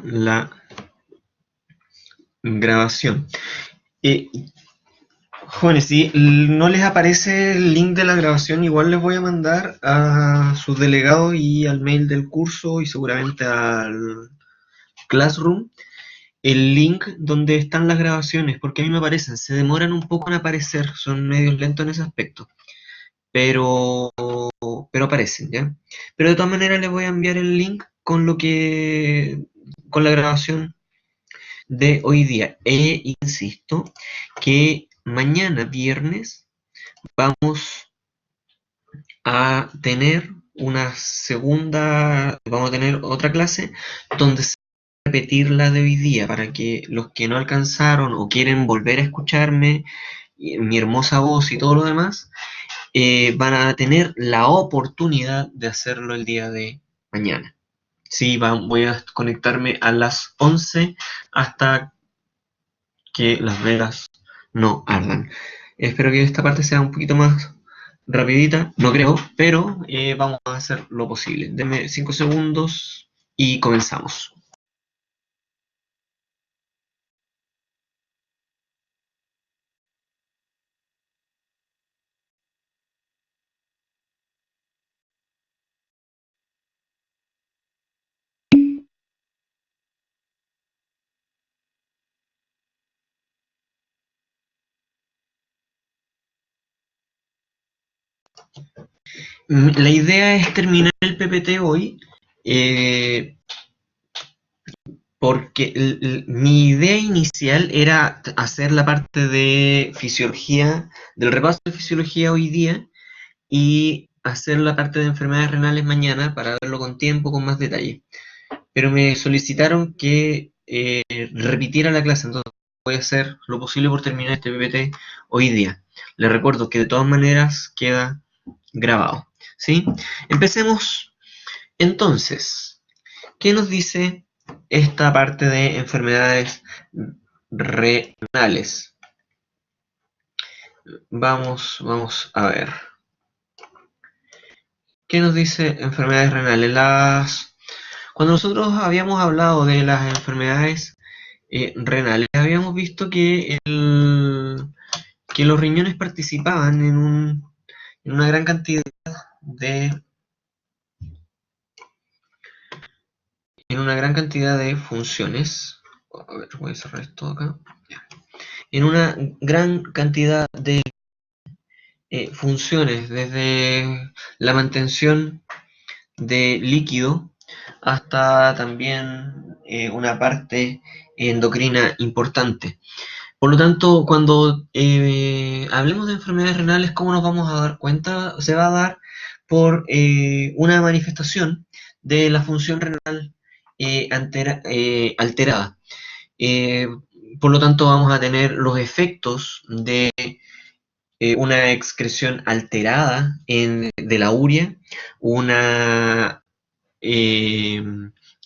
la grabación. Jóvenes, si no les aparece el link de la grabación, igual les voy a mandar a sus delegados y al mail del curso y seguramente al Classroom el link donde están las grabaciones, porque a mí me aparecen, se demoran un poco en aparecer, son medios lentos en ese aspecto, pero, pero aparecen, ¿ya? Pero de todas maneras les voy a enviar el link con la grabación de hoy día. E insisto que mañana viernes vamos a tener vamos a tener otra clase donde se va a repetir la de hoy día para que los que no alcanzaron o quieren volver a escucharme, mi hermosa voz y todo lo demás, van a tener la oportunidad de hacerlo el día de mañana. Sí, voy a conectarme a las 11 hasta que Las Vegas no ardan. Espero que esta parte sea un poquito más rapidita, no creo, pero vamos a hacer lo posible. Denme 5 segundos y comenzamos. La idea es terminar el PPT hoy, eh, porque mi idea inicial era hacer la parte de fisiología, del repaso de fisiología hoy día, y hacer la parte de enfermedades renales mañana para verlo con tiempo, con más detalle. Pero me solicitaron que repitiera la clase, entonces voy a hacer lo posible por terminar este PPT hoy día. Les recuerdo que de todas maneras queda grabado, ¿sí? Empecemos entonces. ¿Qué nos dice esta parte de enfermedades renales? Vamos a ver. ¿Qué nos dice enfermedades renales? Cuando nosotros habíamos hablado de las enfermedades renales, habíamos visto que los riñones participaban en una gran cantidad de funciones. A ver, voy a cerrar esto acá. En una gran cantidad de funciones, desde la mantención de líquido hasta también una parte endocrina importante. Por lo tanto, cuando hablemos de enfermedades renales, ¿cómo nos vamos a dar cuenta? Se va a dar por una manifestación de la función renal alterada. Eh, por lo tanto, vamos a tener los efectos de una excreción alterada de la urea, una eh,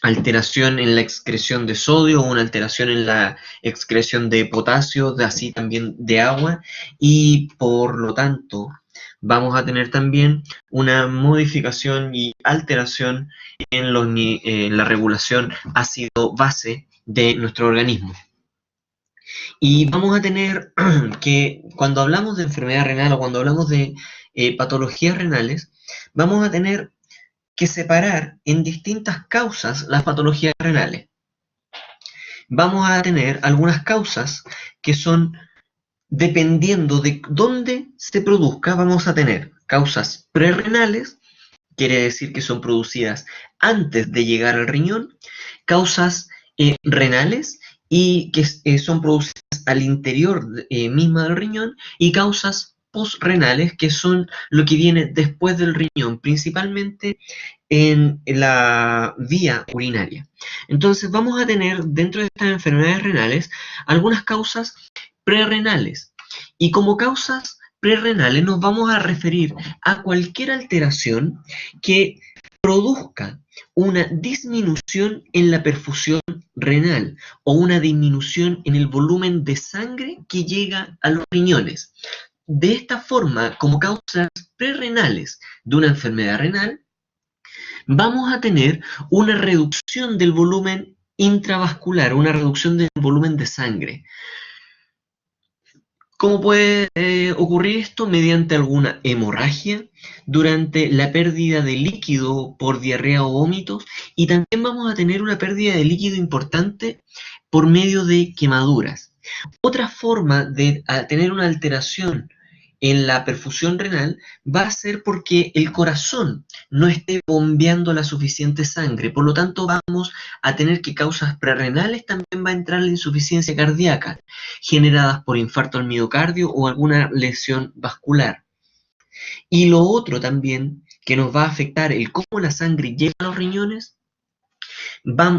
alteración en la excreción de sodio, una alteración en la excreción de potasio, así también de agua, y por lo tanto vamos a tener también una modificación y alteración en la regulación ácido-base de nuestro organismo. Y vamos a tener que cuando hablamos de enfermedad renal o cuando hablamos de patologías renales, vamos a tener que separar en distintas causas las patologías renales. Vamos a tener algunas causas que son, dependiendo de dónde se produzca, vamos a tener causas prerrenales, quiere decir que son producidas antes de llegar al riñón, causas renales y que son producidas al interior misma del riñón, y causas postrenales que son lo que viene después del riñón, principalmente en la vía urinaria. Entonces vamos a tener dentro de estas enfermedades renales algunas causas prerrenales, y como causas prerrenales nos vamos a referir a cualquier alteración que produzca una disminución en la perfusión renal o una disminución en el volumen de sangre que llega a los riñones. De esta forma, como causas prerrenales de una enfermedad renal, vamos a tener una reducción del volumen intravascular, una reducción del volumen de sangre. ¿Cómo puede ocurrir esto? Mediante alguna hemorragia, durante la pérdida de líquido por diarrea o vómitos, y también vamos a tener una pérdida de líquido importante por medio de quemaduras. Otra forma de tener una alteración en la perfusión renal va a ser porque el corazón no esté bombeando la suficiente sangre. Por lo tanto, vamos a tener que causas prerrenales, también va a entrar la insuficiencia cardíaca, generadas por infarto al miocardio o alguna lesión vascular. Y lo otro también que nos va a afectar el cómo la sangre llega a los riñones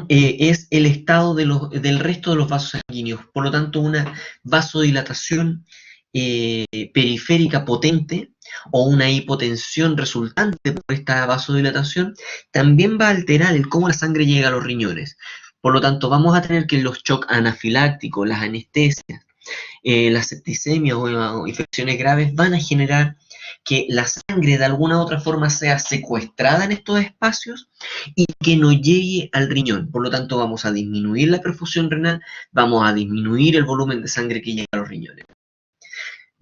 es el estado del resto de los vasos sanguíneos. Por lo tanto, una vasodilatación periférica potente o una hipotensión resultante por esta vasodilatación también va a alterar el cómo la sangre llega a los riñones. Por lo tanto, vamos a tener que los shocks anafilácticos, las anestesias, las septicemias o infecciones graves van a generar que la sangre de alguna u otra forma sea secuestrada en estos espacios y que no llegue al riñón. Por lo tanto, vamos a disminuir la perfusión renal, vamos a disminuir el volumen de sangre que llega a los riñones.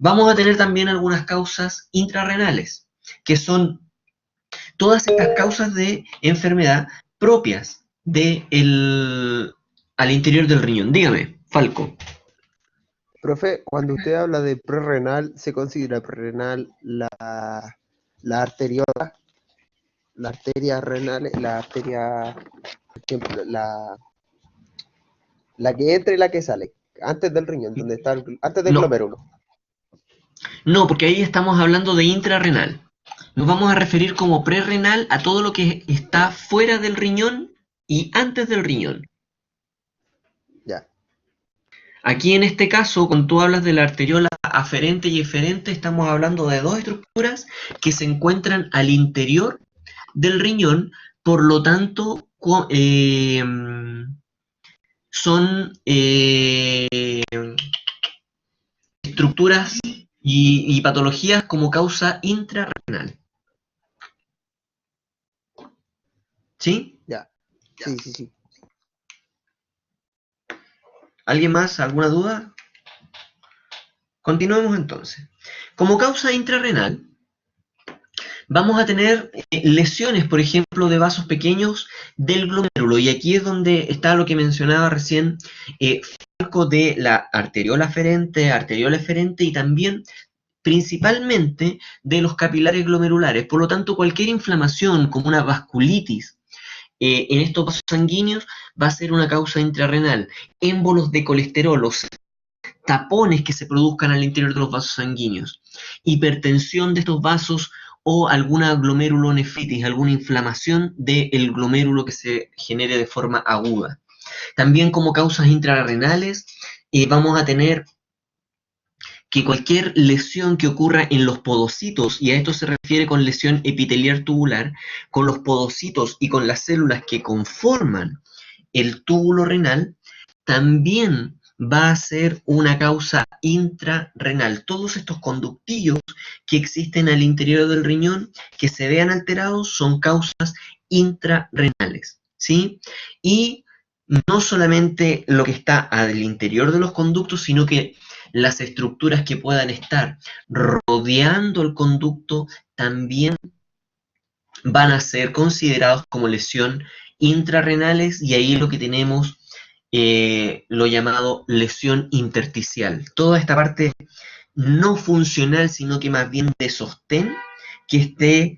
Vamos a tener también algunas causas intrarrenales, que son todas estas causas de enfermedad propias al interior del riñón. Dígame, Falco. Profe, cuando usted habla de prerrenal, ¿se considera prerrenal la arteriola, la arteria renal, la arteria, por ejemplo, la que entra y la que sale, antes del riñón, donde está antes del No, glomérulo? no, porque ahí estamos hablando de intrarrenal. Nos vamos a referir como prerrenal a todo lo que está fuera del riñón y antes del riñón. Ya. Aquí en este caso, cuando tú hablas de la arteriola aferente y eferente, estamos hablando de dos estructuras que se encuentran al interior del riñón, por lo tanto, son estructuras y patologías como causa intrarrenal. ¿Sí? Ya. Sí, sí, sí. ¿Alguien más? ¿Alguna duda? Continuemos entonces. Como causa intrarrenal, vamos a tener lesiones, por ejemplo, de vasos pequeños del glomérulo. Y aquí es donde está lo que mencionaba recién Falco, de la arteriola eferente y también principalmente de los capilares glomerulares. Por lo tanto, cualquier inflamación como una vasculitis en estos vasos sanguíneos va a ser una causa intrarrenal. Émbolos de colesterol, o tapones que se produzcan al interior de los vasos sanguíneos, hipertensión de estos vasos o alguna glomerulonefritis, alguna inflamación del glomérulo que se genere de forma aguda. También como causas intrarrenales vamos a tener que cualquier lesión que ocurra en los podocitos, y a esto se refiere con lesión epitelial tubular, con los podocitos y con las células que conforman el túbulo renal, también va a ser una causa intrarrenal. Todos estos conductillos que existen al interior del riñón que se vean alterados son causas intrarrenales, ¿sí? Y no solamente lo que está al interior de los conductos, sino que las estructuras que puedan estar rodeando el conducto también van a ser considerados como lesión intrarrenales, y ahí lo que tenemos lo llamado lesión intersticial. Toda esta parte no funcional, sino que más bien de sostén, que esté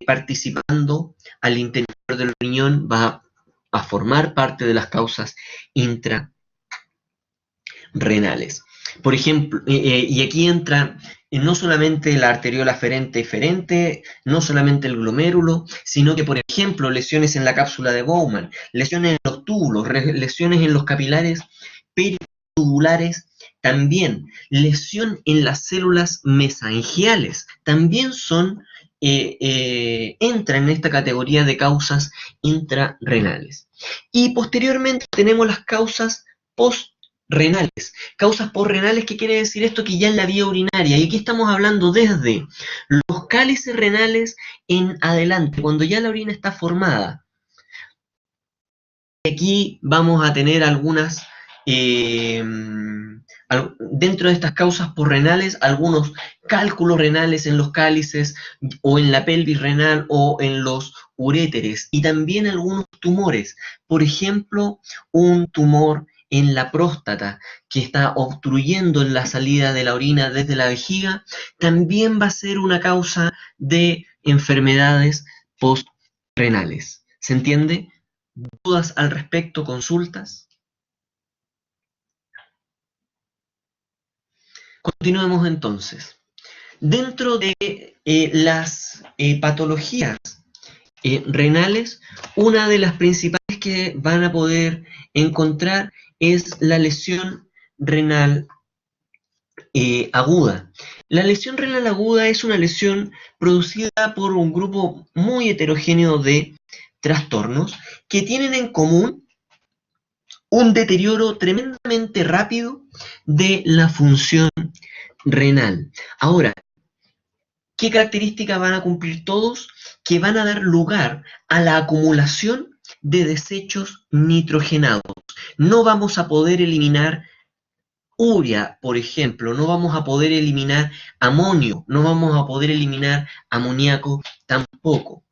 participando al interior del riñón, va a formar parte de las causas intrarrenales. Por ejemplo, y aquí entra no solamente la arteriola aferente eferente, no solamente el glomérulo, sino que, por ejemplo, lesiones en la cápsula de Bowman, lesiones en los túbulos, lesiones en los capilares peritubulares, también lesión en las células mesangiales, también entran en esta categoría de causas intrarrenales. Y posteriormente tenemos las causas postrenales. Causas postrenales, ¿qué quiere decir esto? Que ya en la vía urinaria, y aquí estamos hablando desde los cálices renales en adelante, cuando ya la orina está formada, Aquí vamos a tener algunas, dentro de estas causas porrenales, algunos cálculos renales en los cálices o en la pelvis renal o en los uréteres y también algunos tumores. Por ejemplo, un tumor en la próstata que está obstruyendo la salida de la orina desde la vejiga, también va a ser una causa de enfermedades postrenales. ¿Se entiende? ¿Dudas al respecto? ¿Consultas? Continuemos entonces. Dentro de las patologías renales, una de las principales que van a poder encontrar es la lesión renal aguda. La lesión renal aguda es una lesión producida por un grupo muy heterogéneo de trastornos que tienen en común un deterioro tremendamente rápido de la función renal. Ahora, ¿qué características van a cumplir todos? Que van a dar lugar a la acumulación de desechos nitrogenados. No vamos a poder eliminar urea, por ejemplo, no vamos a poder eliminar amonio, no vamos a poder eliminar amoníaco tampoco.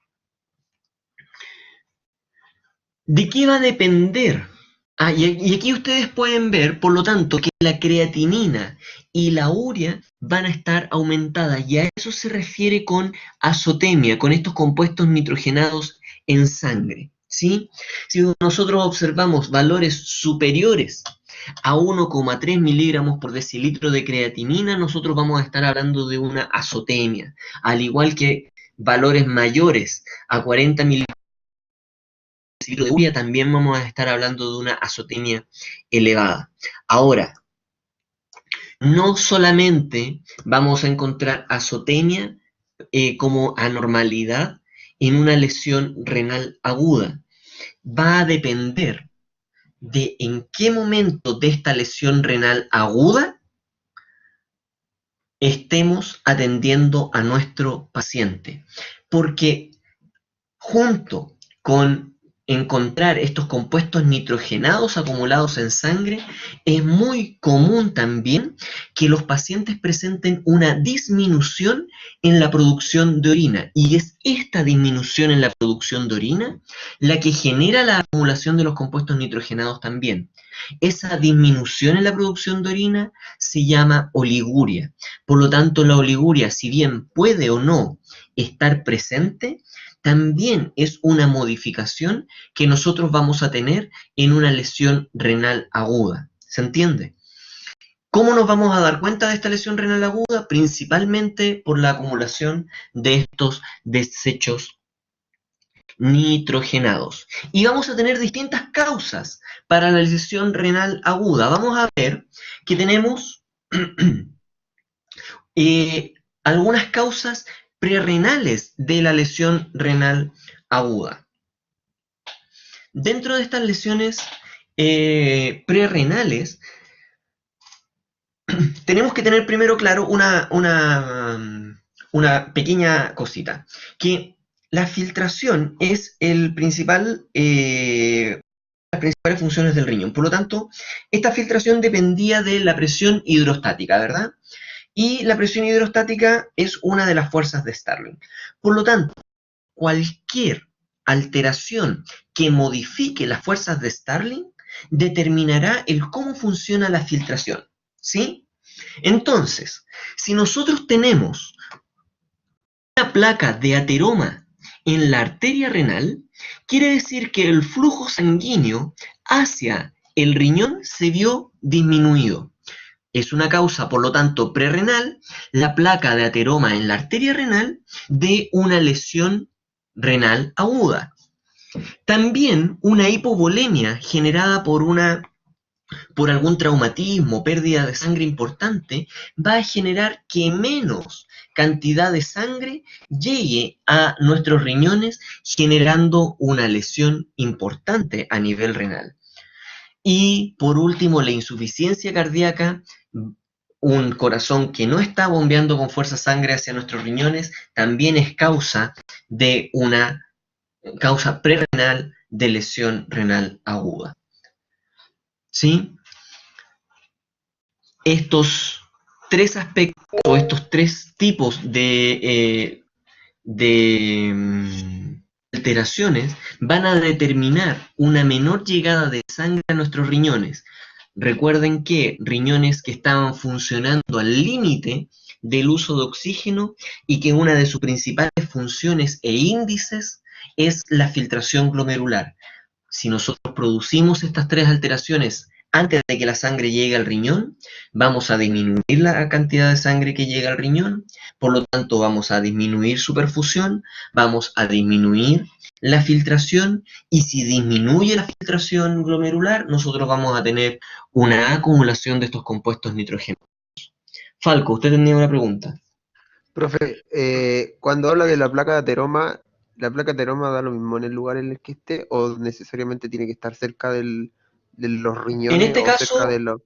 ¿De qué va a depender? Y aquí ustedes pueden ver, por lo tanto, que la creatinina y la urea van a estar aumentadas, y a eso se refiere con azotemia, con estos compuestos nitrogenados en sangre, ¿sí? Si nosotros observamos valores superiores a 1,3 miligramos por decilitro de creatinina, nosotros vamos a estar hablando de una azotemia, al igual que valores mayores a 40 miligramos de urea, también vamos a estar hablando de una azotemia elevada. Ahora, no solamente vamos a encontrar azotemia como anormalidad en una lesión renal aguda, va a depender de en qué momento de esta lesión renal aguda estemos atendiendo a nuestro paciente. Porque junto con encontrar estos compuestos nitrogenados acumulados en sangre, es muy común también que los pacientes presenten una disminución en la producción de orina, y es esta disminución en la producción de orina la que genera la acumulación de los compuestos nitrogenados también. Esa disminución en la producción de orina se llama oliguria. Por lo tanto, la oliguria, si bien puede o no estar presente, también es una modificación que nosotros vamos a tener en una lesión renal aguda. ¿Se entiende? ¿Cómo nos vamos a dar cuenta de esta lesión renal aguda? Principalmente por la acumulación de estos desechos nitrogenados. Y vamos a tener distintas causas para la lesión renal aguda. Vamos a ver que tenemos algunas causas prerrenales de la lesión renal aguda. Dentro de estas lesiones prerrenales, tenemos que tener primero claro una pequeña cosita, que la filtración es las principales funciones del riñón. Por lo tanto, esta filtración dependía de la presión hidrostática, ¿verdad? Y la presión hidrostática es una de las fuerzas de Starling. Por lo tanto, cualquier alteración que modifique las fuerzas de Starling determinará el cómo funciona la filtración, ¿sí? Entonces, si nosotros tenemos una placa de ateroma en la arteria renal, quiere decir que el flujo sanguíneo hacia el riñón se vio disminuido. Es una causa, por lo tanto, prerrenal, la placa de ateroma en la arteria renal, de una lesión renal aguda. También una hipovolemia generada por algún traumatismo, pérdida de sangre importante, va a generar que menos cantidad de sangre llegue a nuestros riñones, generando una lesión importante a nivel renal. Y por último, la insuficiencia cardíaca, un corazón que no está bombeando con fuerza sangre hacia nuestros riñones, también es causa de una causa prerrenal de lesión renal aguda. ¿Sí? Estos tres aspectos, o estos tres tipos de alteraciones van a determinar una menor llegada de sangre a nuestros riñones. Recuerden que riñones que estaban funcionando al límite del uso de oxígeno y que una de sus principales funciones e índices es la filtración glomerular. Si nosotros producimos estas tres alteraciones antes de que la sangre llegue al riñón, vamos a disminuir la cantidad de sangre que llega al riñón, por lo tanto vamos a disminuir su perfusión, vamos a disminuir la filtración, y si disminuye la filtración glomerular, nosotros vamos a tener una acumulación de estos compuestos nitrógenos. Falco, usted tenía una pregunta. Profe, cuando habla de ¿la placa de ateroma da lo mismo en el lugar en el que esté o necesariamente tiene que estar cerca de los En riñones este o cerca de caso, los...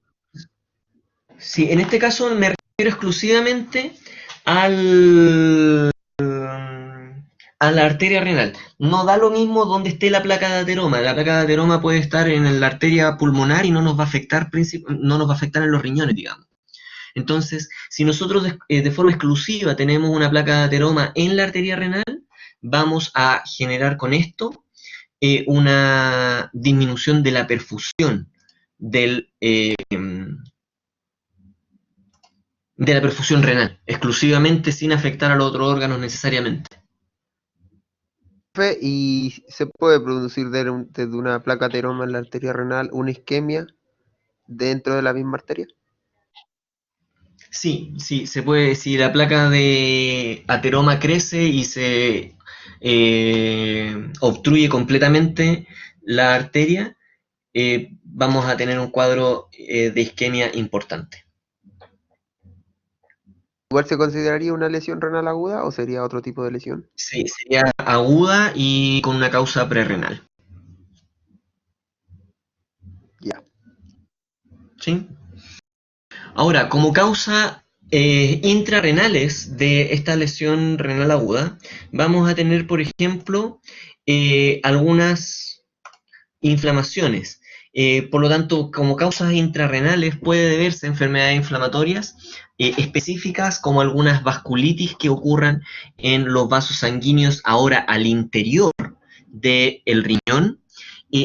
sí, en este caso me refiero exclusivamente al, a la arteria renal. No da lo mismo donde esté la placa de ateroma. La placa de ateroma puede estar en la arteria pulmonar y no nos va a afectar, no nos va a afectar en los riñones, digamos. Entonces, si nosotros de forma exclusiva tenemos una placa de ateroma en la arteria renal, vamos a generar con esto una disminución de la perfusión del, de la perfusión renal, exclusivamente sin afectar a los otros órganos necesariamente. Profe, ¿y se puede producir desde una placa de ateroma en la arteria renal una isquemia dentro de la misma arteria? Sí, sí, se puede, si la placa de ateroma crece y se obstruye completamente la arteria, vamos a tener un cuadro de isquemia importante. ¿Igual se consideraría una lesión renal aguda o sería otro tipo de lesión? Sí, sería aguda y con una causa prerrenal. Ya. ¿Sí? Ahora, como causa intrarrenales de esta lesión renal aguda, vamos a tener, por ejemplo, algunas inflamaciones. Por lo tanto, como causas intrarrenales puede deberse a enfermedades inflamatorias específicas, como algunas vasculitis que ocurran en los vasos sanguíneos ahora al interior del riñón,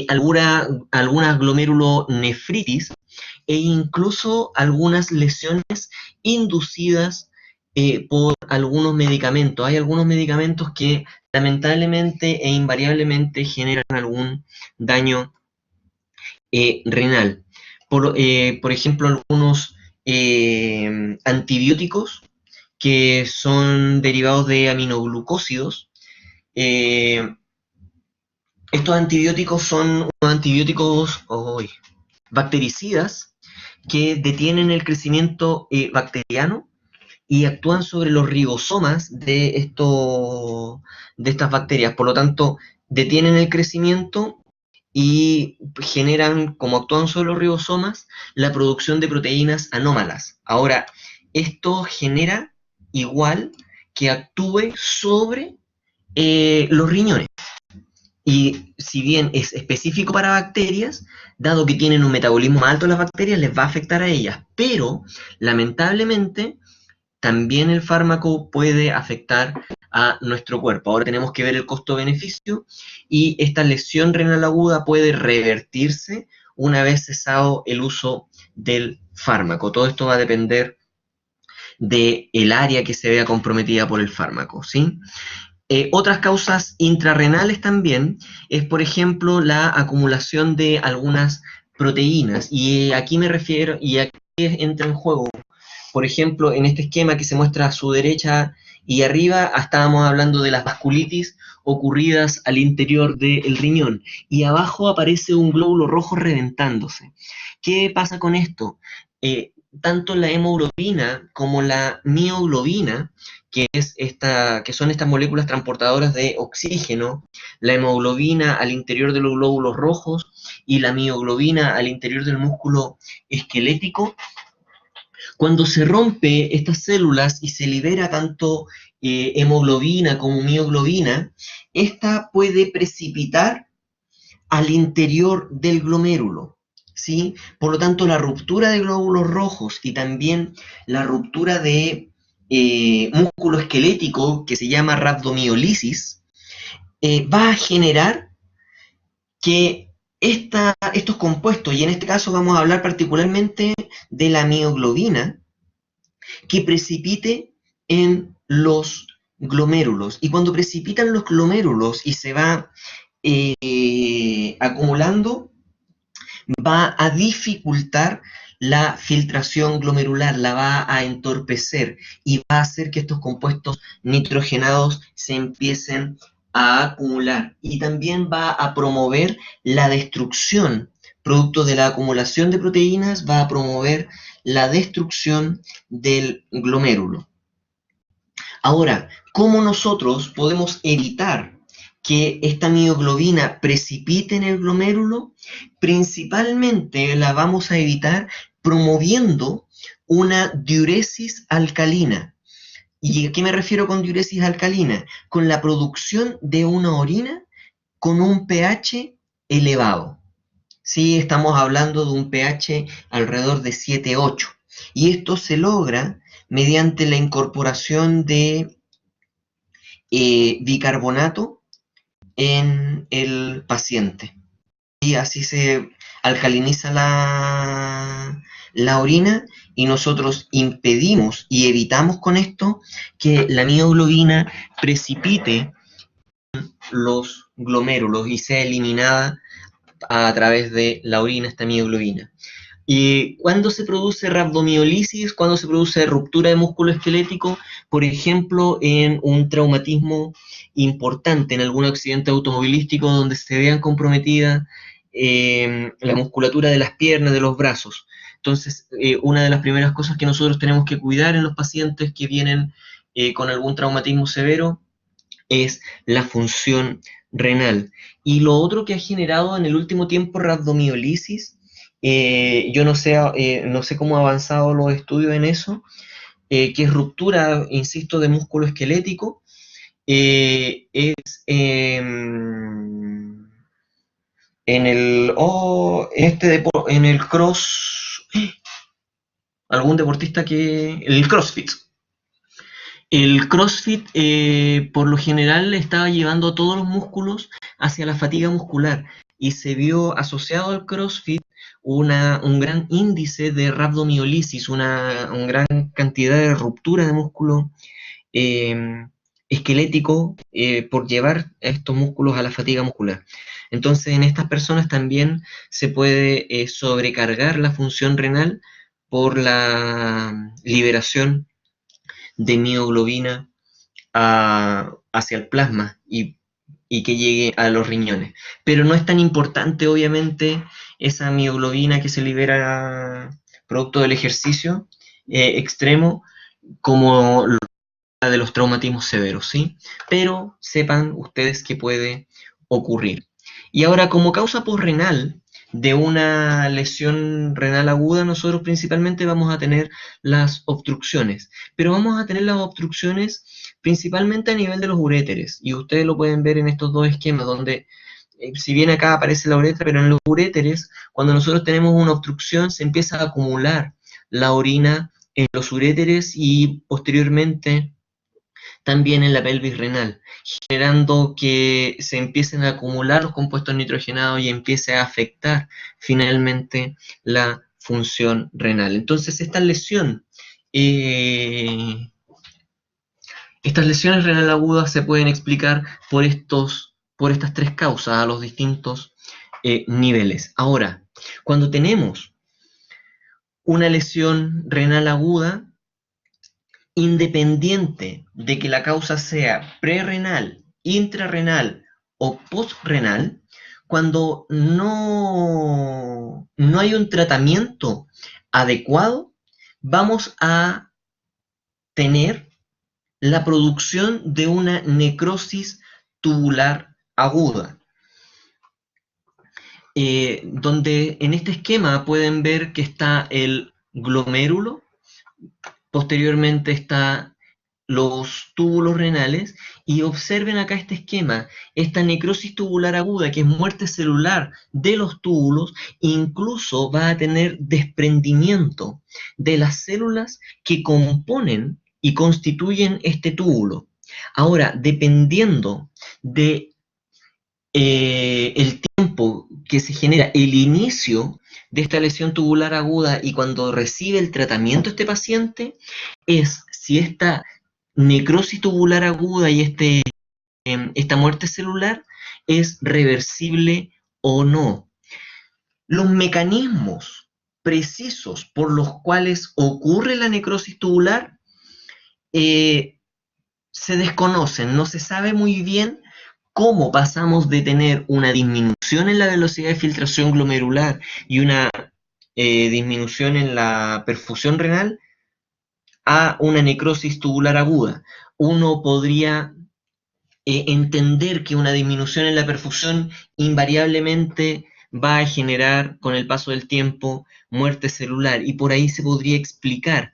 algunas glomerulonefritis e incluso algunas lesiones inducidas por algunos medicamentos. Hay algunos medicamentos que lamentablemente e invariablemente generan algún daño renal. Por ejemplo, algunos antibióticos que son derivados de aminoglucósidos. Eh, Estos antibióticos son unos antibióticos bactericidas que detienen el crecimiento bacteriano y actúan sobre los ribosomas de estas bacterias. Por lo tanto, detienen el crecimiento y generan, como actúan sobre los ribosomas, la producción de proteínas anómalas. Ahora, esto genera igual que actúe sobre los riñones. Y si bien es específico para bacterias, dado que tienen un metabolismo más alto las bacterias, les va a afectar a ellas. Pero, lamentablemente, también el fármaco puede afectar a nuestro cuerpo. Ahora tenemos que ver el costo-beneficio y esta lesión renal aguda puede revertirse una vez cesado el uso del fármaco. Todo esto va a depender del área que se vea comprometida por el fármaco, ¿sí? Otras causas intrarrenales también es, por ejemplo, la acumulación de algunas proteínas. Y aquí me refiero, y aquí entra en juego, por ejemplo, en este esquema que se muestra a su derecha y arriba, estábamos hablando de las vasculitis ocurridas al interior del riñón. Y abajo aparece un glóbulo rojo reventándose. ¿Qué pasa con esto? Tanto la hemoglobina como la mioglobina, que son estas moléculas transportadoras de oxígeno, la hemoglobina al interior de los glóbulos rojos y la mioglobina al interior del músculo esquelético. Cuando se rompe estas células y se libera tanto hemoglobina como mioglobina, esta puede precipitar al interior del glomérulo, ¿sí? Por lo tanto, la ruptura de glóbulos rojos y también la ruptura de músculo esquelético, que se llama rhabdomiolisis, va a generar que estos compuestos, y en este caso vamos a hablar particularmente de la mioglobina, que precipite en los glomérulos. Y cuando precipitan los glomérulos y se va acumulando, va a dificultar la filtración glomerular, la va a entorpecer y va a hacer que estos compuestos nitrogenados se empiecen a acumular, y también va a promover la destrucción, producto de la acumulación de proteínas, va a promover la destrucción del glomérulo. Ahora, ¿cómo nosotros podemos evitar que esta mioglobina precipite en el glomérulo? Principalmente la vamos a evitar promoviendo una diuresis alcalina. ¿Y a qué me refiero con diuresis alcalina? Con la producción de una orina con un pH elevado. Sí, estamos hablando de un pH alrededor de 7,8. Y esto se logra mediante la incorporación de bicarbonato en el paciente. Y así se alcaliniza la orina, y nosotros impedimos y evitamos con esto que la mioglobina precipite los glomérulos y sea eliminada a través de la orina esta mioglobina. ¿Y cuándo se produce rhabdomiolisis? Cuando se produce ruptura de músculo esquelético, por ejemplo, en un traumatismo importante, en algún accidente automovilístico donde se vean comprometidas la musculatura de las piernas, de los brazos. Entonces, una de las primeras cosas que nosotros tenemos que cuidar en los pacientes que vienen con algún traumatismo severo es la función renal. Y lo otro que ha generado en el último tiempo rhabdomiolisis, yo no sé cómo han avanzado los estudios en eso, que es ruptura, insisto, de músculo esquelético, es en el, en el cross, algún deportista el CrossFit. El CrossFit, por lo general, estaba llevando todos los músculos hacia la fatiga muscular, y se vio asociado al CrossFit un gran índice de rhabdomiolisis, una gran cantidad de ruptura de músculo eh, esquelético por llevar estos músculos a la fatiga muscular. Entonces, en estas personas también se puede sobrecargar la función renal por la liberación de mioglobina hacia el plasma, y que llegue a los riñones. Pero no es tan importante, obviamente, esa mioglobina que se libera producto del ejercicio extremo, como la de los traumatismos severos, ¿sí? Pero sepan ustedes que puede ocurrir. Y ahora, como causa posrenal de una lesión renal aguda, nosotros principalmente vamos a tener las obstrucciones, pero vamos a tener las obstrucciones principalmente a nivel de los uréteres, y ustedes lo pueden ver en estos dos esquemas, donde si bien acá aparece la uretra, pero en los uréteres, cuando nosotros tenemos una obstrucción, se empieza a acumular la orina en los uréteres y posteriormente también en la pelvis renal, generando que se empiecen a acumular los compuestos nitrogenados y empiece a afectar finalmente la función renal. Entonces, eh, estas lesiones renal agudas se pueden explicar por estas tres causas a los distintos niveles. Ahora, cuando tenemos una lesión renal aguda, independiente de que la causa sea prerrenal, intrarrenal o postrenal, cuando no hay un tratamiento adecuado, vamos a tener la producción de una necrosis tubular aguda, donde en este esquema pueden ver que está el glomérulo, posteriormente está los túbulos renales y observen acá este esquema, esta necrosis tubular aguda, que es muerte celular de los túbulos, incluso va a tener desprendimiento de las células que componen y constituyen este túbulo. Ahora, dependiendo de el tiempo que se genera el inicio de esta lesión tubular aguda y cuando recibe el tratamiento este paciente, es si esta necrosis tubular aguda y esta muerte celular es reversible o no. Los mecanismos precisos por los cuales ocurre la necrosis tubular se desconocen, no se sabe muy bien cómo pasamos de tener una disminución en la velocidad de filtración glomerular y una disminución en la perfusión renal a una necrosis tubular aguda. Uno podría entender que una disminución en la perfusión invariablemente va a generar con el paso del tiempo muerte celular y por ahí se podría explicar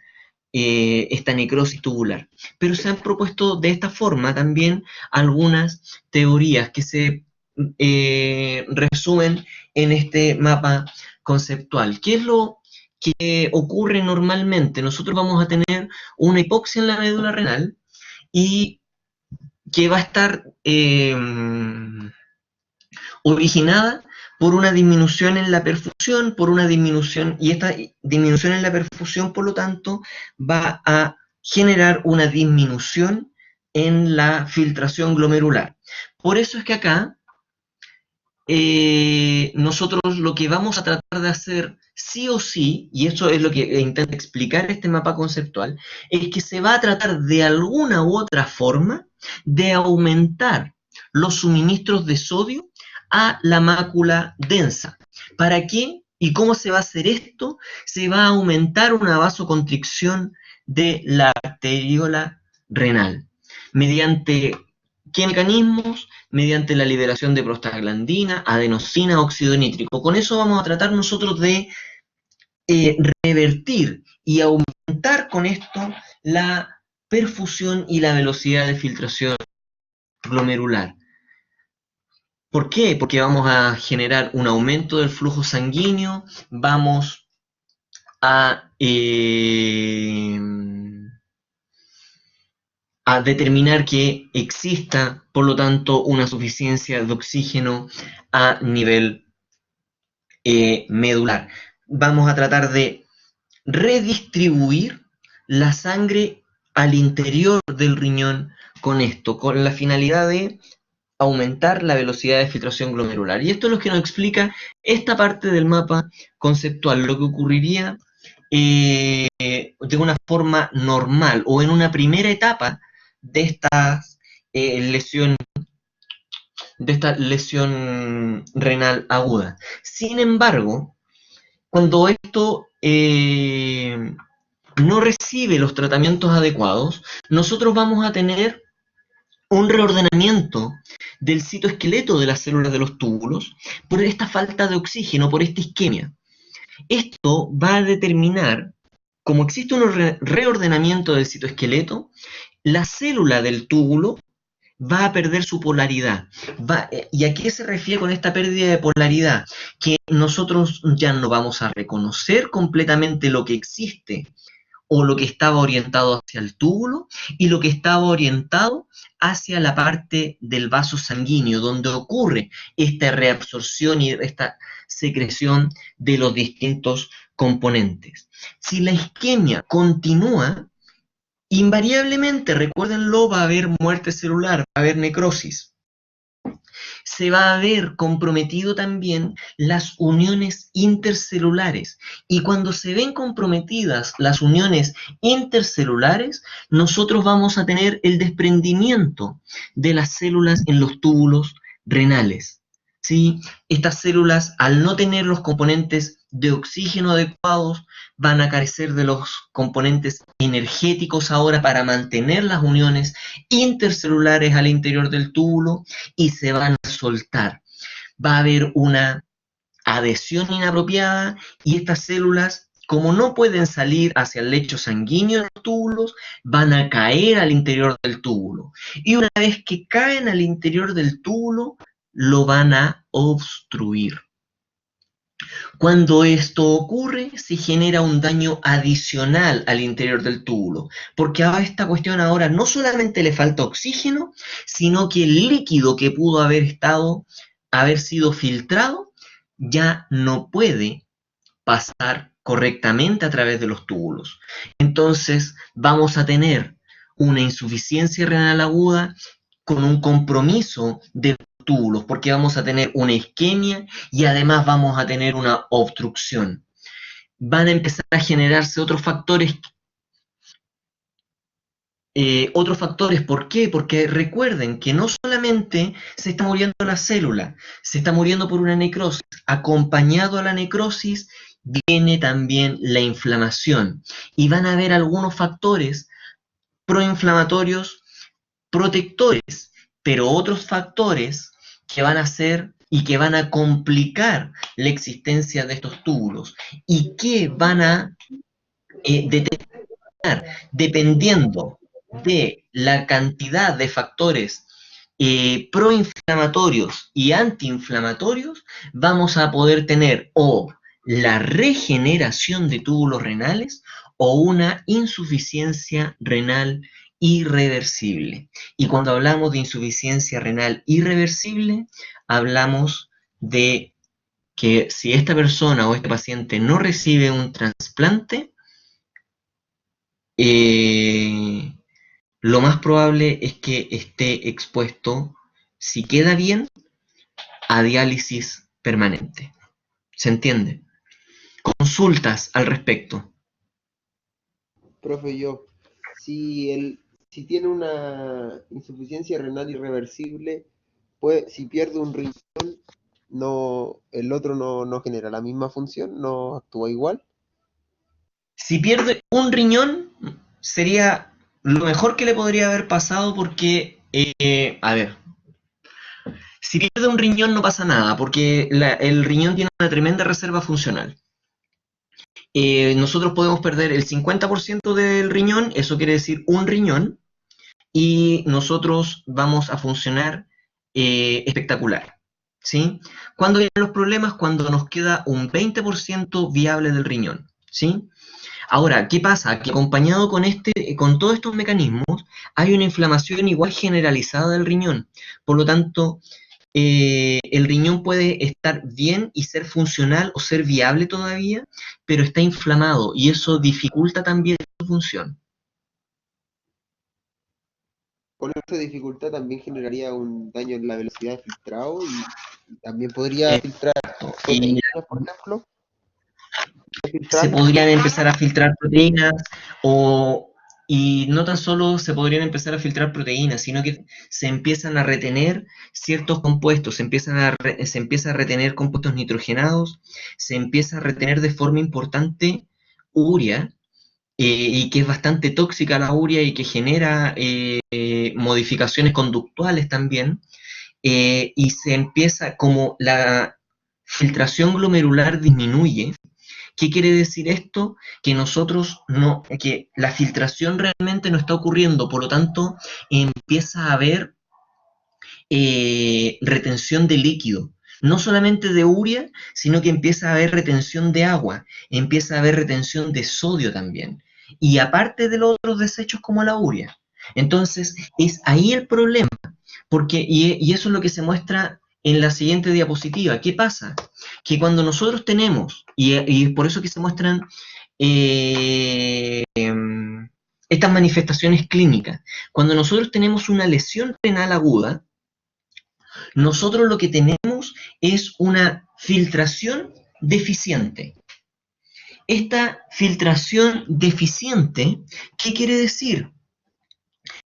esta necrosis tubular. Pero se han propuesto de esta forma también algunas teorías que se resumen en este mapa conceptual. ¿Qué es lo que ocurre normalmente? Nosotros vamos a tener una hipoxia en la médula renal y que va a estar originada por una disminución en la perfusión, por una disminución, y esta disminución en la perfusión, por lo tanto, va a generar una disminución en la filtración glomerular. Por eso es que acá nosotros lo que vamos a tratar de hacer sí o sí, y eso es lo que intenta explicar este mapa conceptual, es que se va a tratar de alguna u otra forma de aumentar los suministros de sodio a la mácula densa. ¿Para qué? ¿Y cómo se va a hacer esto? Se va a aumentar una vasoconstricción de la arteriola renal. ¿Mediante qué mecanismos? Mediante la liberación de prostaglandina, adenosina, óxido nítrico. Con eso vamos a tratar nosotros de revertir y aumentar con esto la perfusión y la velocidad de filtración glomerular. ¿Por qué? Porque vamos a generar un aumento del flujo sanguíneo, vamos a determinar que exista, por lo tanto, una suficiencia de oxígeno a nivel medular. Vamos a tratar de redistribuir la sangre al interior del riñón con esto, con la finalidad de aumentar la velocidad de filtración glomerular. Y esto es lo que nos explica esta parte del mapa conceptual, lo que ocurriría de una forma normal o en una primera etapa de esta lesión renal aguda. Sin embargo, cuando esto no recibe los tratamientos adecuados, nosotros vamos a tener un reordenamiento del citoesqueleto de las células de los túbulos por esta falta de oxígeno, por esta isquemia. Esto va a determinar, como existe un reordenamiento del citoesqueleto, la célula del túbulo va a perder su polaridad. ¿Y a qué se refiere con esta pérdida de polaridad? Que nosotros ya no vamos a reconocer completamente lo que existe o lo que estaba orientado hacia el túbulo y lo que estaba orientado hacia la parte del vaso sanguíneo, donde ocurre esta reabsorción y esta secreción de los distintos componentes. Si la isquemia continúa, invariablemente, recuérdenlo, va a haber muerte celular, va a haber necrosis. Se va a ver comprometido también las uniones intercelulares. Y cuando se ven comprometidas las uniones intercelulares, nosotros vamos a tener el desprendimiento de las células en los túbulos renales. ¿Sí? Estas células, al no tener los componentes de oxígeno adecuados, van a carecer de los componentes energéticos ahora para mantener las uniones intercelulares al interior del túbulo y se van a soltar. Va a haber una adhesión inapropiada y estas células como no pueden salir hacia el lecho sanguíneo de los túbulos, van a caer al interior del túbulo. Y una vez que caen al interior del túbulo, lo van a obstruir. Cuando esto ocurre, se genera un daño adicional al interior del túbulo, porque a esta cuestión ahora no solamente le falta oxígeno, sino que el líquido que pudo haber sido filtrado, ya no puede pasar correctamente a través de los túbulos. Entonces vamos a tener una insuficiencia renal aguda con un compromiso de túbulos, porque vamos a tener una isquemia y además vamos a tener una obstrucción. Van a empezar a generarse otros factores, ¿por qué? Porque recuerden que no solamente se está muriendo la célula, se está muriendo por una necrosis. Acompañado a la necrosis viene también la inflamación. Y van a haber algunos factores proinflamatorios protectores, pero otros factores que van a hacer y que van a complicar la existencia de estos túbulos y que van a determinar, dependiendo de la cantidad de factores proinflamatorios y antiinflamatorios, vamos a poder tener o la regeneración de túbulos renales o una insuficiencia renal irreversible. Y cuando hablamos de insuficiencia renal irreversible, hablamos de que si esta persona o este paciente no recibe un trasplante, eh, lo más probable es que esté expuesto, si queda bien, a diálisis permanente. ¿Se entiende? Consultas al respecto. Profe, si tiene una insuficiencia renal irreversible, si pierde un riñón, el otro no genera la misma función, no actúa igual. Si pierde un riñón, sería lo mejor que le podría haber pasado porque, a ver, si pierde un riñón no pasa nada, porque el riñón tiene una tremenda reserva funcional. Nosotros podemos perder el 50% del riñón, eso quiere decir un riñón, y nosotros vamos a funcionar espectacular. ¿Sí? ¿Cuándo vienen los problemas? Cuando nos queda un 20% viable del riñón. ¿Sí? Ahora, ¿qué pasa? Que acompañado con todos estos mecanismos, hay una inflamación igual generalizada del riñón. Por lo tanto, el riñón puede estar bien y ser funcional o ser viable todavía, pero está inflamado y eso dificulta también su función. Con esta dificultad también generaría un daño en la velocidad de filtrado y también podría filtrar Y proteínas, por ejemplo. se Filtrar. podrían empezar a filtrar proteínas y no tan solo se podrían empezar a filtrar proteínas, sino que se empiezan a retener ciertos compuestos, se empieza a retener compuestos nitrogenados, se empieza a retener de forma importante urea, y que es bastante tóxica la urea y que genera modificaciones conductuales también, y se empieza, como la filtración glomerular disminuye. ¿Qué quiere decir esto? Que la filtración realmente no está ocurriendo, por lo tanto empieza a haber retención de líquido, no solamente de urea, sino que empieza a haber retención de agua, empieza a haber retención de sodio también, y aparte de los otros desechos como la urea. Entonces, es ahí el problema, y eso es lo que se muestra en la siguiente diapositiva. ¿Qué pasa? Que cuando nosotros tenemos, y es por eso que se muestran estas manifestaciones clínicas, cuando nosotros tenemos una lesión renal aguda, nosotros lo que tenemos es una filtración deficiente. Esta filtración deficiente, ¿qué quiere decir?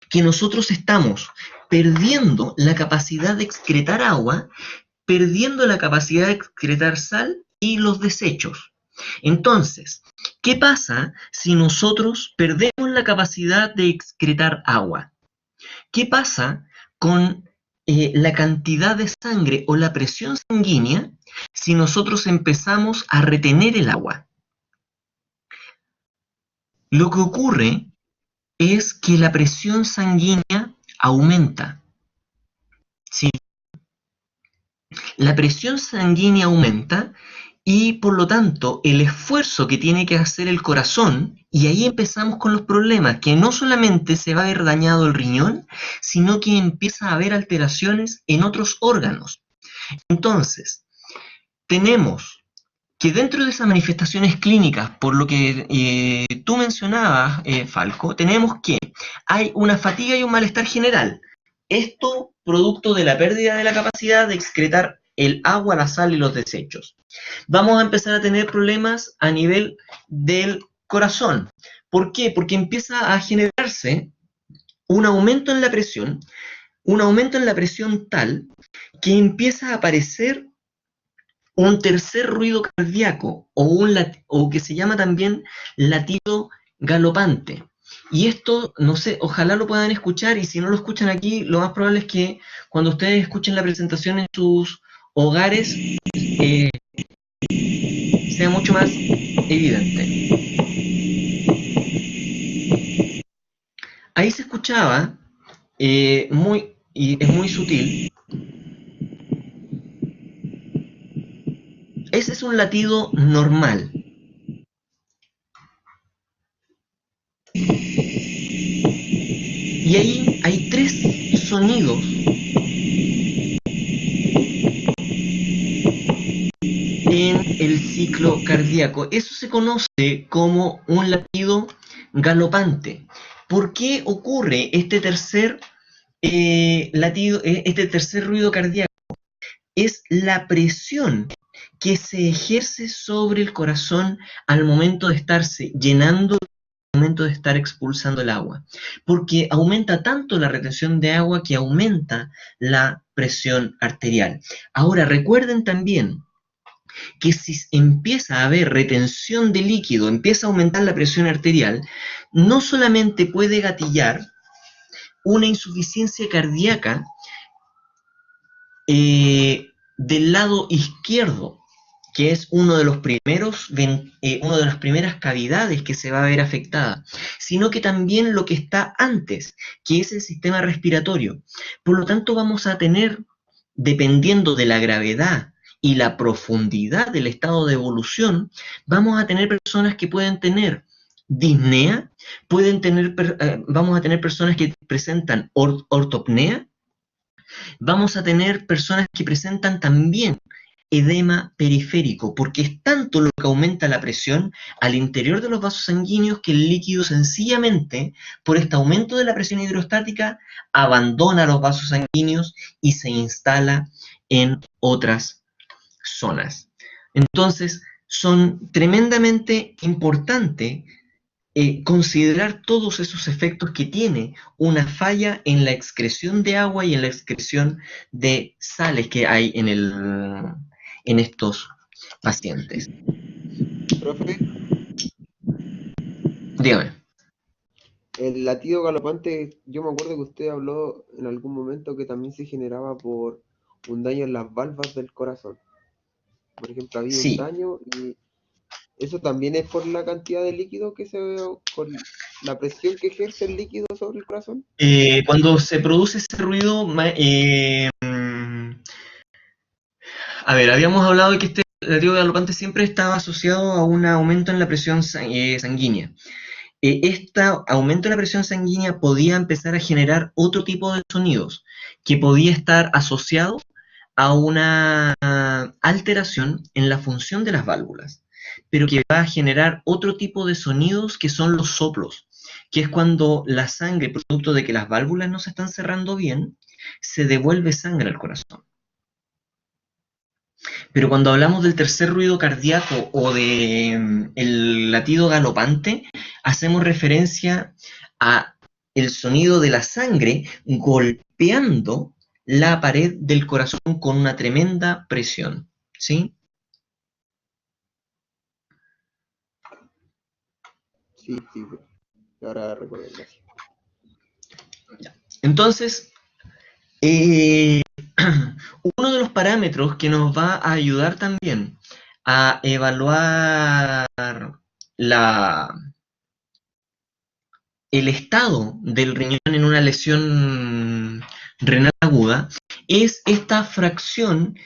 Que nosotros estamos perdiendo la capacidad de excretar agua, perdiendo la capacidad de excretar sal y los desechos. Entonces, ¿qué pasa si nosotros perdemos la capacidad de excretar agua? ¿Qué pasa con la cantidad de sangre o la presión sanguínea si nosotros empezamos a retener el agua? Lo que ocurre es que la presión sanguínea aumenta. ¿Sí? La presión sanguínea aumenta y por lo tanto el esfuerzo que tiene que hacer el corazón, y ahí empezamos con los problemas, que no solamente se va a ver dañado el riñón, sino que empieza a haber alteraciones en otros órganos. Entonces, tenemos que dentro de esas manifestaciones clínicas, por lo que tú mencionabas, Falco, tenemos que hay una fatiga y un malestar general. Esto producto de la pérdida de la capacidad de excretar el agua, la sal y los desechos. Vamos a empezar a tener problemas a nivel del corazón. ¿Por qué? Porque empieza a generarse un aumento en la presión tal que empieza a aparecer un tercer ruido cardíaco o que se llama también latido galopante. Y esto, no sé, ojalá lo puedan escuchar y si no lo escuchan aquí, lo más probable es que cuando ustedes escuchen la presentación en sus hogares sea mucho más evidente. Ahí se escuchaba y es muy sutil. Ese es un latido normal. Y ahí hay tres sonidos en el ciclo cardíaco. Eso se conoce como un latido galopante. ¿Por qué ocurre este tercer latido, este tercer ruido cardíaco? Es la presión que se ejerce sobre el corazón al momento de estarse llenando, al momento de estar expulsando el agua, porque aumenta tanto la retención de agua que aumenta la presión arterial. Ahora, recuerden también que si empieza a haber retención de líquido, empieza a aumentar la presión arterial, no solamente puede gatillar una insuficiencia cardíaca del lado izquierdo, que es uno de los una de las primeras cavidades que se va a ver afectada, sino que también lo que está antes, que es el sistema respiratorio. Por lo tanto, vamos a tener, dependiendo de la gravedad y la profundidad del estado de evolución, vamos a tener personas que pueden tener disnea, vamos a tener personas que presentan ortopnea, vamos a tener personas que presentan también edema periférico, porque es tanto lo que aumenta la presión al interior de los vasos sanguíneos que el líquido sencillamente, por este aumento de la presión hidrostática, abandona los vasos sanguíneos y se instala en otras zonas. Entonces, son tremendamente importantes considerar todos esos efectos que tiene una falla en la excreción de agua y en la excreción de sales que hay en estos pacientes. Profe, Dígame. el latido galopante, yo me acuerdo que usted habló en algún momento que también se generaba por un daño en las valvas del corazón. Por ejemplo, había un Sí, daño y eso también es por la cantidad de líquido que por la presión que ejerce el líquido sobre el corazón. cuando se produce ese ruido, a ver, habíamos hablado de que este latido galopante siempre estaba asociado a un aumento en la presión sanguínea. Este aumento de la presión sanguínea podía empezar a generar otro tipo de sonidos que podía estar asociado a una alteración en la función de las válvulas, pero que va a generar otro tipo de sonidos que son los soplos, que es cuando la sangre, producto de que las válvulas no se están cerrando bien, se devuelve sangre al corazón. Pero cuando hablamos del tercer ruido cardíaco o de el latido galopante, hacemos referencia a el sonido de la sangre golpeando la pared del corazón con una tremenda presión, ¿sí? Sí, sí, profe. Ahora recuerdo, gracias. Entonces, uno de los parámetros que nos va a ayudar también a evaluar la el estado del riñón en una lesión renal aguda es esta fracción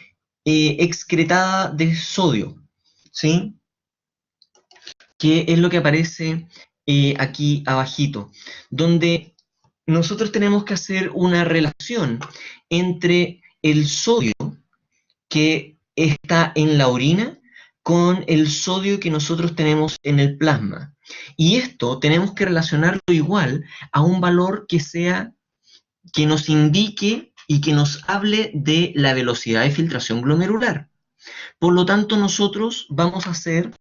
excretada de sodio, ¿sí? Que es lo que aparece aquí abajito, donde nosotros tenemos que hacer una relación entre el sodio que está en la orina con el sodio que nosotros tenemos en el plasma. Y esto tenemos que relacionarlo igual a un valor que sea, que nos indique y que nos hable de la velocidad de filtración glomerular. Por lo tanto, nosotros vamos a hacer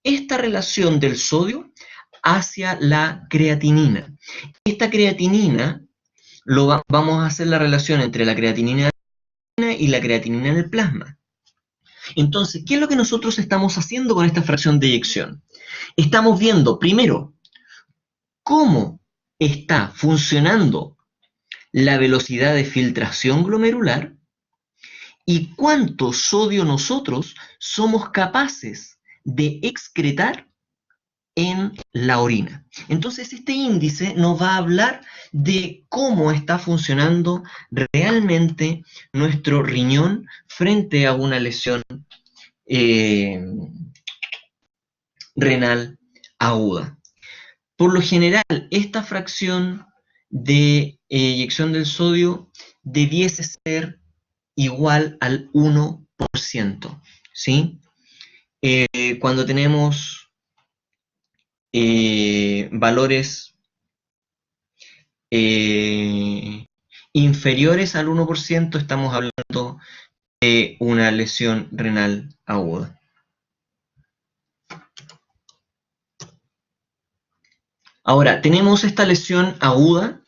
esta relación del sodio hacia la creatinina. Esta creatinina, vamos a hacer la relación entre la creatinina y la creatinina en el plasma. Entonces, ¿qué es lo que nosotros estamos haciendo con esta fracción de eyección? Estamos viendo, primero, cómo está funcionando la velocidad de filtración glomerular y cuánto sodio nosotros somos capaces de excretar en la orina. Entonces, este índice nos va a hablar de cómo está funcionando realmente nuestro riñón frente a una lesión eh, renal aguda. Por lo general, esta fracción de eyección del sodio debiese ser igual al 1%, ¿sí? Cuando tenemos valores inferiores al 1%, estamos hablando de una lesión renal aguda. Ahora, tenemos esta lesión aguda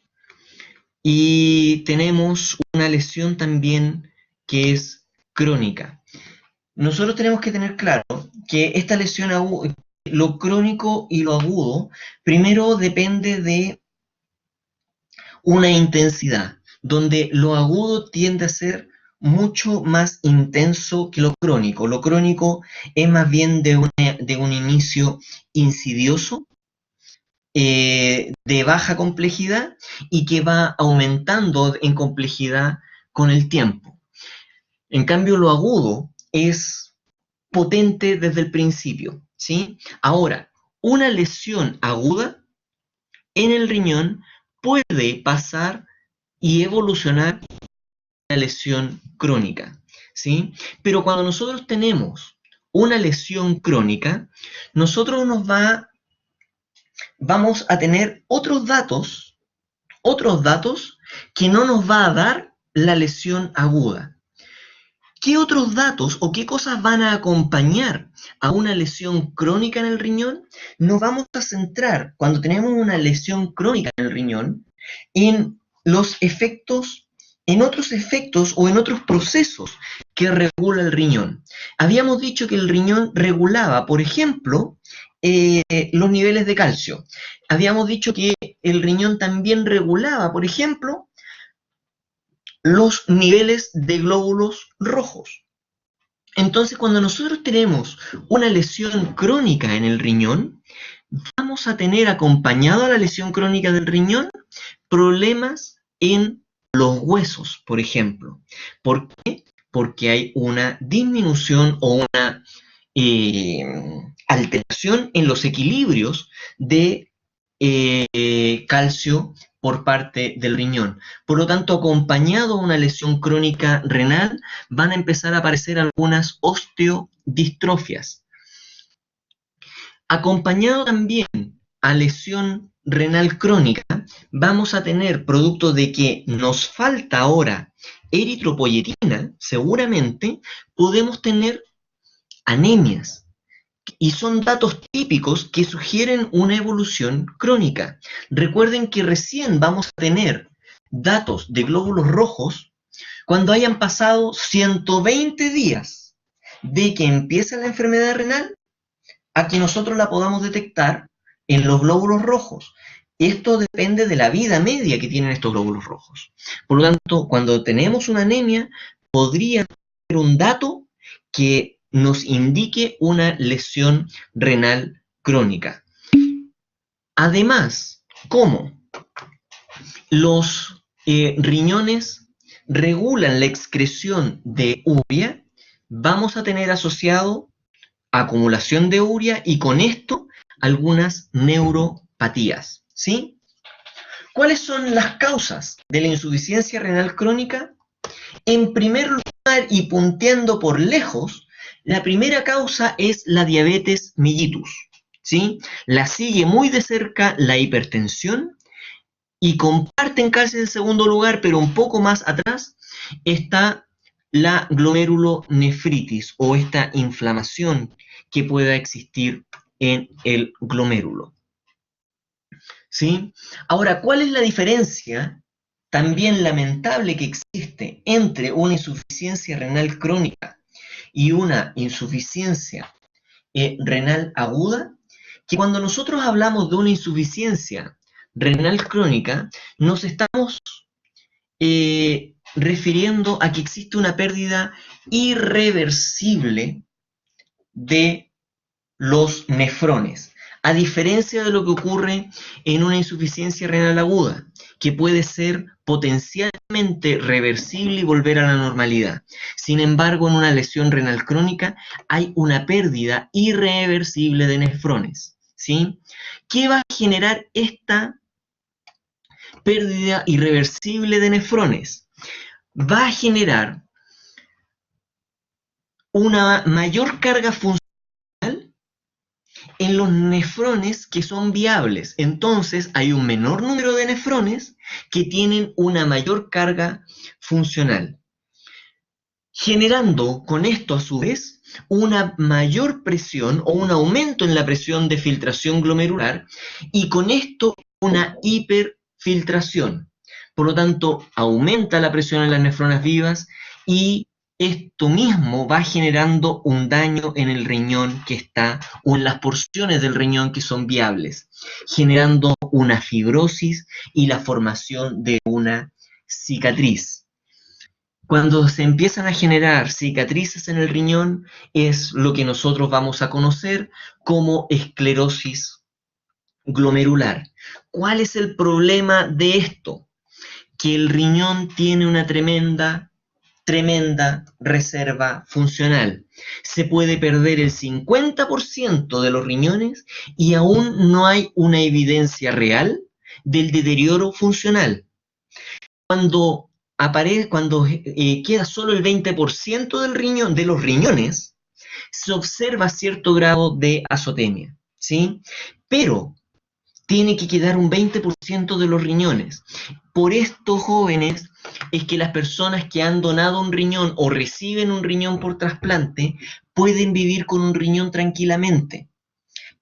y tenemos una lesión también que es crónica. Nosotros tenemos que tener claro que esta lesión aguda, lo crónico y lo agudo, primero depende de una intensidad, donde lo agudo tiende a ser mucho más intenso que lo crónico. Lo crónico es más bien de un inicio insidioso, de baja complejidad y que va aumentando en complejidad con el tiempo. En cambio, lo agudo es potente desde el principio, ¿sí? Ahora, una lesión aguda en el riñón puede pasar y evolucionar a una lesión crónica, ¿sí? Pero cuando nosotros tenemos una lesión crónica, nosotros vamos a tener otros datos que no nos va a dar la lesión aguda. ¿Qué otros datos o qué cosas van a acompañar a una lesión crónica en el riñón? Nos vamos a centrar, cuando tenemos una lesión crónica en el riñón, en los efectos, en otros efectos o en otros procesos que regula el riñón. Habíamos dicho que el riñón regulaba, por ejemplo, los niveles de calcio. Habíamos dicho que el riñón también regulaba, por ejemplo, los niveles de glóbulos rojos. Entonces, cuando nosotros tenemos una lesión crónica en el riñón, vamos a tener acompañado a la lesión crónica del riñón problemas en los huesos, por ejemplo. ¿Por qué? Porque hay una disminución o una alteración en los equilibrios de calcio por parte del riñón. Por lo tanto, acompañado a una lesión crónica renal, van a empezar a aparecer algunas osteodistrofias. Acompañado también a lesión renal crónica, vamos a tener, producto de que nos falta ahora eritropoyetina, seguramente podemos tener anemias. Y son datos típicos que sugieren una evolución crónica. Recuerden que recién vamos a tener datos de glóbulos rojos cuando hayan pasado 120 días de que empieza la enfermedad renal a que nosotros la podamos detectar en los glóbulos rojos. Esto depende de la vida media que tienen estos glóbulos rojos. Por lo tanto, cuando tenemos una anemia, podría ser un dato que nos indique una lesión renal crónica. Además, ¿Cómo? Los riñones regulan la excreción de urea, vamos a tener asociado acumulación de urea y con esto algunas neuropatías, ¿sí? ¿Cuáles son las causas de la insuficiencia renal crónica? En primer lugar, y punteando por lejos, la primera causa es la diabetes mellitus, ¿sí? La sigue muy de cerca la hipertensión y comparten casi en segundo lugar, pero un poco más atrás, está la glomerulonefritis o esta inflamación que pueda existir en el glomérulo. ¿Sí? Ahora, ¿cuál es la diferencia también lamentable que existe entre una insuficiencia renal crónica y una insuficiencia renal aguda? Que cuando nosotros hablamos de una insuficiencia renal crónica, nos estamos refiriendo a que existe una pérdida irreversible de los nefrones, a diferencia de lo que ocurre en una insuficiencia renal aguda, que puede ser potencialmente reversible y volver a la normalidad. Sin embargo, en una lesión renal crónica hay una pérdida irreversible de nefrones, ¿sí? ¿Qué va a generar esta pérdida irreversible de nefrones? Va a generar una mayor carga funcional en los nefrones que son viables. Entonces hay un menor número de nefrones que tienen una mayor carga funcional, generando con esto a su vez una mayor presión o un aumento en la presión de filtración glomerular y con esto una hiperfiltración. Por lo tanto, aumenta la presión en las nefronas vivas y esto mismo va generando un daño en el riñón que está, o en las porciones del riñón que son viables, generando una fibrosis y la formación de una cicatriz. Cuando se empiezan a generar cicatrices en el riñón, es lo que nosotros vamos a conocer como esclerosis glomerular. ¿Cuál es el problema de esto? Que el riñón tiene una tremenda reserva funcional. Se puede perder el 50% de los riñones y aún no hay una evidencia real del deterioro funcional. Cuando queda solo el 20% del riñón, de los riñones, se observa cierto grado de azotemia, ¿sí? Pero tiene que quedar un 20% de los riñones. Por esto, jóvenes, es que las personas que han donado un riñón o reciben un riñón por trasplante pueden vivir con un riñón tranquilamente,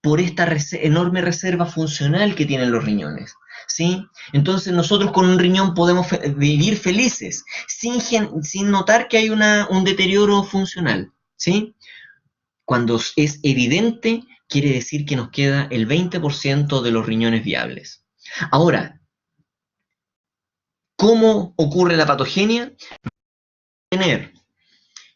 por esta enorme reserva funcional que tienen los riñones, ¿sí? Entonces nosotros con un riñón podemos vivir felices, sin notar que hay un deterioro funcional, ¿sí? Cuando es evidente, quiere decir que nos queda el 20% de los riñones viables. Ahora, ¿cómo ocurre la patogenia? Tener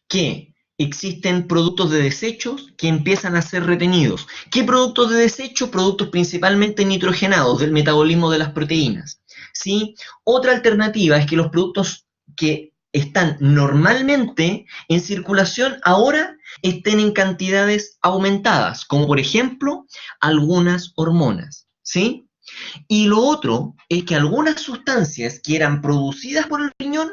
que existen productos de desechos que empiezan a ser retenidos. ¿Qué productos de desecho? Productos principalmente nitrogenados del metabolismo de las proteínas, ¿sí? Otra alternativa es que los productos que están normalmente en circulación ahora estén en cantidades aumentadas, como por ejemplo algunas hormonas, ¿sí? Y lo otro es que algunas sustancias que eran producidas por el riñón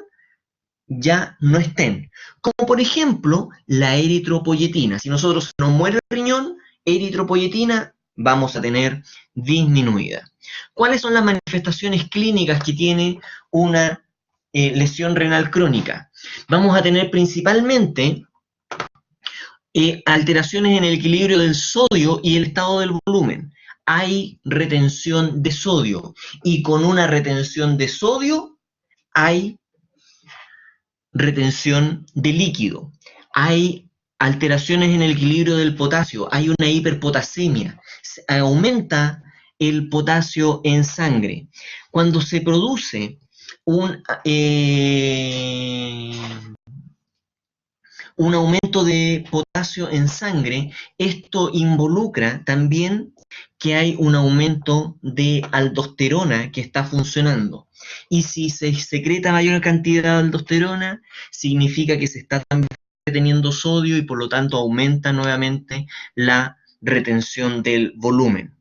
ya no estén. Como por ejemplo la eritropoyetina. Si nosotros nos muere el riñón, eritropoyetina vamos a tener disminuida. ¿Cuáles son las manifestaciones clínicas que tiene una lesión renal crónica? Vamos a tener principalmente alteraciones en el equilibrio del sodio y el estado del volumen. Hay retención de sodio y con una retención de sodio hay retención de líquido, hay alteraciones en el equilibrio del potasio, hay una hiperpotasemia, aumenta el potasio en sangre. Cuando se produce un aumento de potasio en sangre. Esto involucra también que hay un aumento de aldosterona que está funcionando. Y si se secreta mayor cantidad de aldosterona, significa que se está también reteniendo sodio y por lo tanto aumenta nuevamente la retención del volumen.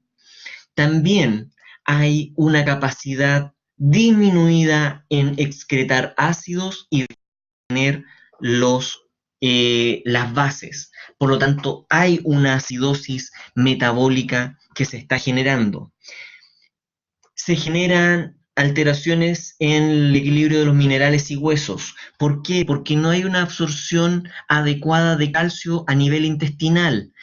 También hay una capacidad disminuida en excretar ácidos y tener las bases. Por lo tanto, hay una acidosis metabólica que se está generando. Se generan alteraciones en el equilibrio de los minerales y huesos. ¿Por qué? Porque no hay una absorción adecuada de calcio a nivel intestinal.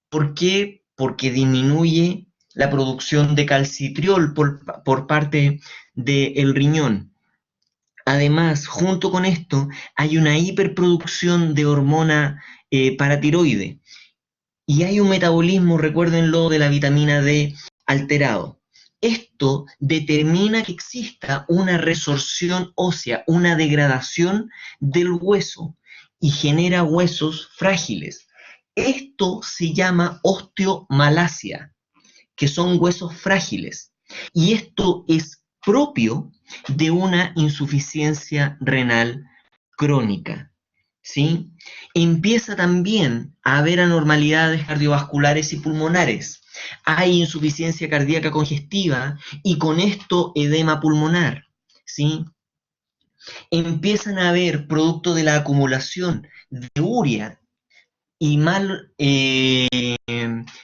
¿Por qué? Porque disminuye la producción de calcitriol por parte del riñón. Además, junto con esto, hay una hiperproducción de hormona paratiroide y hay un metabolismo, recuérdenlo, de la vitamina D alterado. Esto determina que exista una resorción ósea, una degradación del hueso y genera huesos frágiles. Esto se llama osteomalacia, que son huesos frágiles. Y esto es propio de una insuficiencia renal crónica. ¿Sí? Empieza también a haber anormalidades cardiovasculares y pulmonares. Hay insuficiencia cardíaca congestiva y con esto edema pulmonar. ¿Sí? Empiezan a haber, producto de la acumulación de urea y mal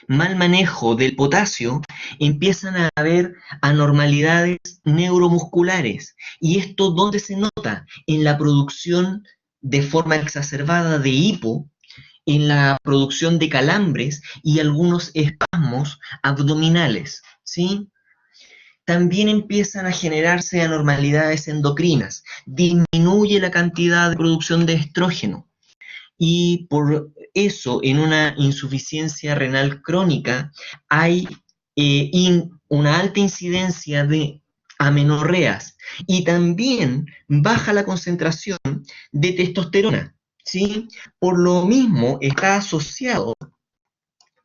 manejo del potasio, empiezan a haber anormalidades neuromusculares. ¿Y esto dónde se nota? En la producción de forma exacerbada de hipo, en la producción de calambres y algunos espasmos abdominales, ¿sí? También empiezan a generarse anormalidades endocrinas, disminuye la cantidad de producción de estrógeno, y por eso en una insuficiencia renal crónica hay una alta incidencia de amenorreas y también baja la concentración de testosterona, ¿sí? Por lo mismo está asociado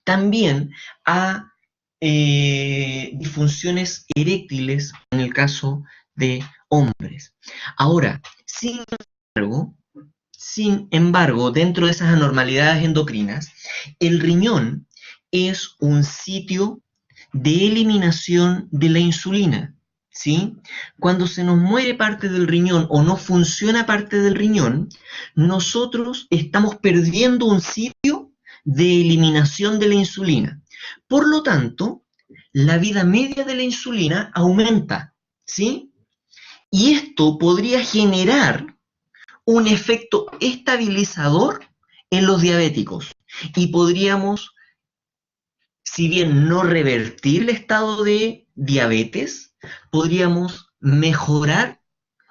también a disfunciones eréctiles en el caso de hombres. Ahora, embargo, sin embargo, dentro de esas anormalidades endocrinas, el riñón es un sitio de eliminación de la insulina, ¿sí? Cuando se nos muere parte del riñón o no funciona parte del riñón, nosotros estamos perdiendo un sitio de eliminación de la insulina. Por lo tanto, la vida media de la insulina aumenta, ¿sí? Y esto podría generar un efecto estabilizador en los diabéticos y podríamos, si bien no revertir el estado de diabetes, podríamos mejorar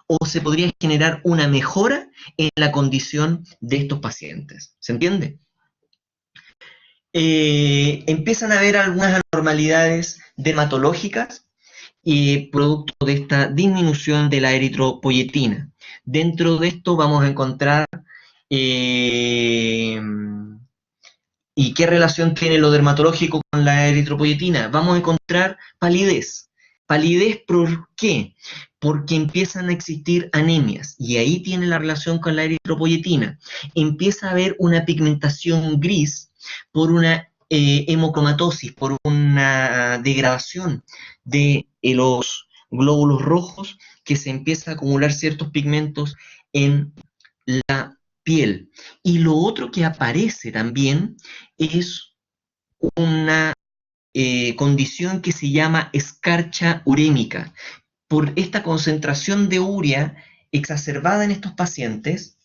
o se podría generar una mejora en la condición de estos pacientes. ¿Se entiende? Empiezan a haber algunas anormalidades dermatológicas producto de esta disminución de la eritropoyetina. Dentro de esto vamos a encontrar eh, ¿y qué relación tiene lo dermatológico con la eritropoyetina? Vamos a encontrar palidez. ¿Palidez por qué? Porque empiezan a existir anemias y ahí tiene la relación con la eritropoyetina. Empieza a haber una pigmentación gris por una hemocromatosis, por una degradación de los glóbulos rojos que se empieza a acumular ciertos pigmentos en la piel. Y lo otro que aparece también es una condición que se llama escarcha urémica. Por esta concentración de urea exacerbada en estos pacientes,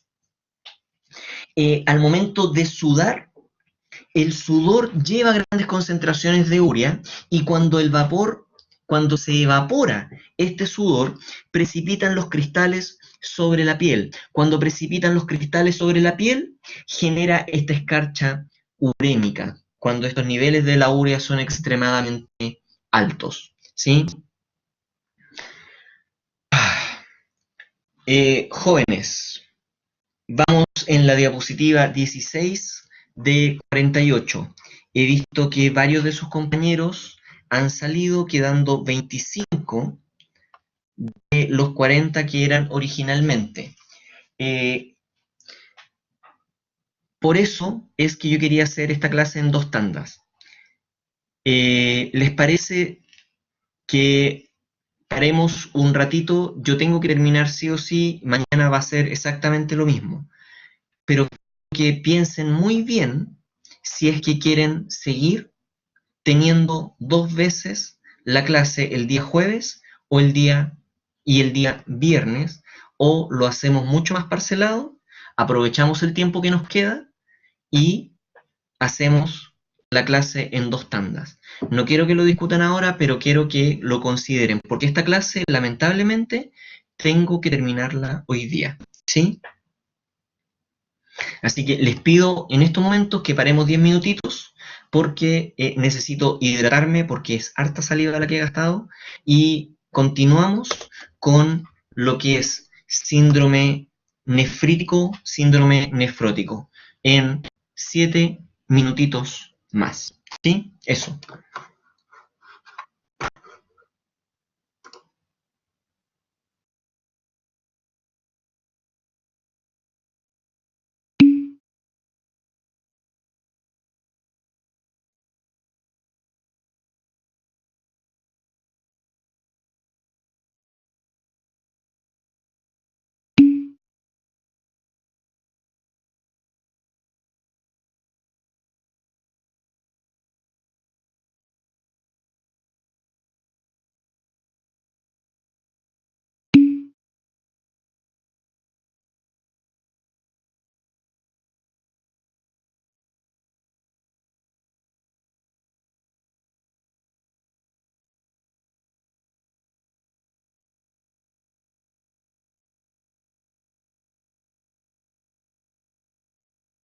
al momento de sudar, el sudor lleva grandes concentraciones de urea y cuando se evapora este sudor, precipitan los cristales sobre la piel. Cuando precipitan los cristales sobre la piel, genera esta escarcha urémica, cuando estos niveles de la urea son extremadamente altos. ¿Sí? Jóvenes, Vamos en la diapositiva 16 de 48. He visto que varios de sus compañeros han salido quedando 25 de los 40 que eran originalmente. Eh, por eso es que yo quería hacer esta clase en dos tandas. ¿Les parece que paremos un ratito? Yo tengo que terminar sí o sí, mañana va a ser exactamente lo mismo, pero que piensen muy bien si es que quieren seguir teniendo dos veces la clase el día jueves o el día viernes, o lo hacemos mucho más parcelado, aprovechamos el tiempo que nos queda y hacemos la clase en dos tandas. No quiero que lo discutan ahora, pero quiero que lo consideren, porque esta clase, lamentablemente, tengo que terminarla hoy día, ¿sí? Así que les pido en estos momentos que paremos 10 minutitos, porque necesito hidratarme, porque es harta saliva la que he gastado, y continuamos con lo que es síndrome nefrítico, síndrome nefrótico, en 7 minutitos más. ¿Sí? Eso.